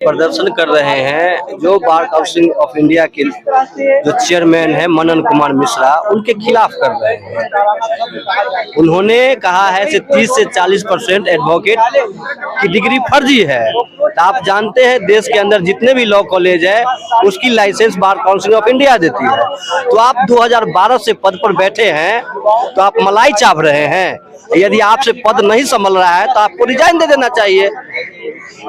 प्रदर्शन कर रहे हैं जो बार काउंसिल ऑफ इंडिया के जो चेयरमैन है मनन कुमार मिश्रा, उनके खिलाफ कर रहे हैं। उन्होंने कहा है कि 30 से 40% एडवोकेट की डिग्री फर्जी है। तो आप जानते हैं देश के अंदर जितने भी लॉ कॉलेज है उसकी licence bar council of India देती है। तो आप 2012 से पद पर बैठे हैं तो आप मलाई चाप रहे हैं। यदि आपसे पद नहीं संभल रहा है तो आपको रिजाइन दे देना चाहिए।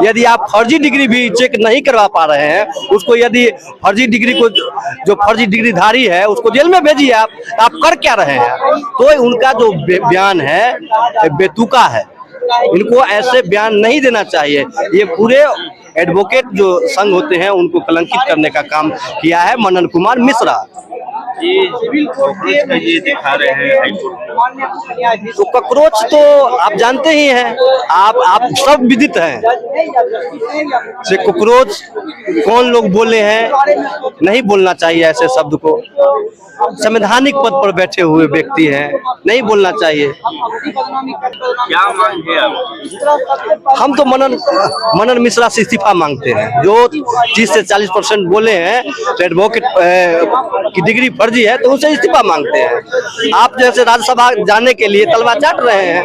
यदि आप फर्जी डिग्री भी चेक नहीं करवा पा रहे हैं, उसको यदि फर्जी डिग्री को जो फर्जी डिग्रीधारी है उसको जेल में भेजिए। आप कर क्या रहे हैं? तो उनका जो बयान है बेतुका है, इनको ऐसे बयान नहीं देना चाहिए। ये पूरे एडवोकेट जो संघ होते हैं उनको कलंकित करने का काम किया है मनन कुमार मिश्रा। ये दिखा रहे हैं तो कॉकरोच तो आप जानते ही हैं, आप सब विदित हैं से कॉकरोच कौन लोग बोले हैं। नहीं बोलना चाहिए ऐसे शब्द को। संवैधानिक पद पर बैठे हुए व्यक्ति हैं, नहीं बोलना चाहिए। क्या मांग है आप? हम तो मनन मिश्रा से इस्तीफा मांगते हैं। जो 30 से 40% बोले हैं तो एडवोकेट की डिग्री फर्जी है तो उनसे इस्तीफा मांगते हैं। आप जैसे राज्यसभा जाने के लिए तलवार चाट रहे हैं।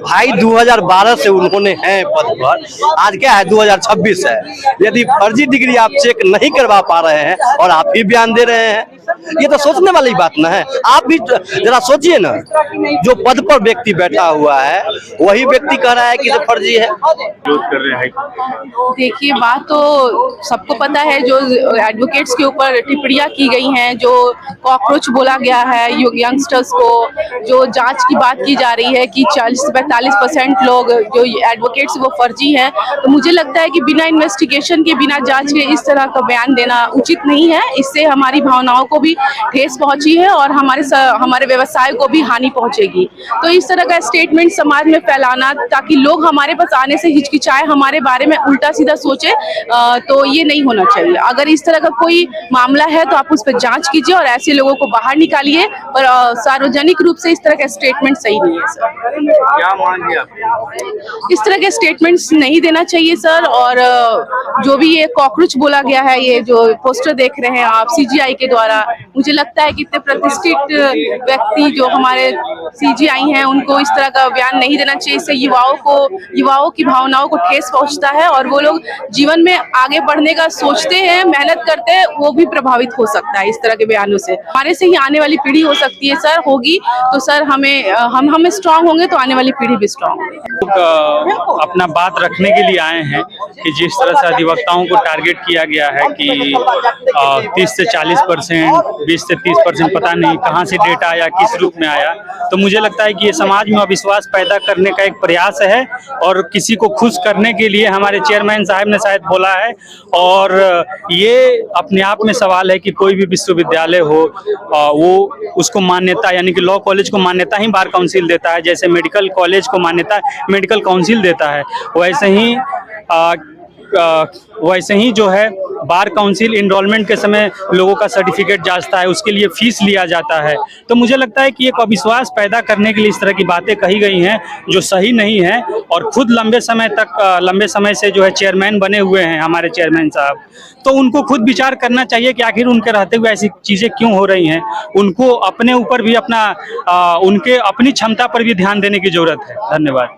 भाई 2012 से उन्होंने हैं पद पर, आज क्या है 2026 है। यदि फर्जी डिग्री आप चेक नहीं करवा पा रहे हैं और आप ही बयान दे रहे हैं, ये तो सोचने वाली बात ना है। आप भी जरा सोचिए ना, जो पद पर व्यक्ति बैठा हुआ है वही व्यक्ति कह रहा है कि ये फर्जी है। देखिए, बात तो सबको पता है। जो एडवोकेट्स के ऊपर टिप्पणियां की गई हैं, जो कॉकरोच बोला गया है यंगस्टर्स को, जो जांच की बात की जा रही है कि 40 से 45% लोग जो एडवोकेट्स वो फर्जी हैं, तो मुझे लगता है कि बिना इन्वेस्टिगेशन के, बिना जांच के इस तरह का बयान देना उचित नहीं है। इससे हमारी भावनाओं को भी ठेस पहुंची है और हमारे व्यवसाय को भी हानि पहुंचेगी। तो इस तरह का स्टेटमेंट समाज में फैलाना ताकि लोग हमारे पास आने से हिचकिचाए, हमारे बारे में उल्टा सीधा सोचे, तो ये नहीं होना चाहिए। अगर इस तरह का कोई मामला है तो आप उस पर जांच कीजिए और ऐसे लोगों को बाहर निकालिए। पर सार्वजनिक रूप से इस तरह का स्टेटमेंट सही नहीं है सर। क्या मांग है आप? इस तरह के स्टेटमेंट्स नहीं देना चाहिए सर। और जो भी ये कॉकरोच बोला गया है, ये जो पोस्टर देख रहे हैं आप सीजीआई के द्वारा, मुझे लगता है कि इतने प्रतिष्ठित व्यक्ति जो हमारे सीजीआई हैं उनको इस तरह का बयान नहीं देना चाहिए। इससे युवाओं की भावनाओं को ठेस पहुंचता है और वो लोग जीवन में आगे बढ़ने का सोचते हैं, मेहनत करते हैं, वो भी प्रभावित हो सकता है इस तरह के बयानों से। हमारे से ही आने वाली पीढ़ी हो सकती है सर, होगी तो सर हम स्ट्रांग होंगे तो आने वाली पीढ़ी भी स्ट्रांग होगी। अपना बात रखने के लिए आए हैं कि जिस तरह से अधिवक्ताओं को टारगेट किया गया है कि 30 से 40%, 20 से 30%, पता नहीं कहां से डेटा आया, किस रूप में आया। तो मुझे लगता है कि ये समाज में अविश्वास पैदा करने का एक प्रयास है और किसी को खुश करने के लिए हमारे चेयरमैन साहब ने शायद बोला है। और ये अपने आप में सवाल है कि कोई भी विश्वविद्यालय हो वो उसको मान्यता, यानी कि लॉ कॉलेज को मान्यता ही बार काउंसिल देता है। जैसे मेडिकल कॉलेज को मान्यता मेडिकल काउंसिल देता है, वैसे ही जो है बार काउंसिल इनरोलमेंट के समय लोगों का सर्टिफिकेट जांचता है, उसके लिए फीस लिया जाता है। तो मुझे लगता है कि एक अविश्वास पैदा करने के लिए इस तरह की बातें कही गई हैं जो सही नहीं है। और खुद लंबे समय से जो है चेयरमैन बने हुए हैं हमारे चेयरमैन साहब, तो उनको खुद विचार करना चाहिए कि आखिर उनके रहते हुए ऐसी चीज़ें क्यों हो रही हैं। उनको अपने ऊपर भी उनके अपनी क्षमता पर भी ध्यान देने की जरूरत है। धन्यवाद।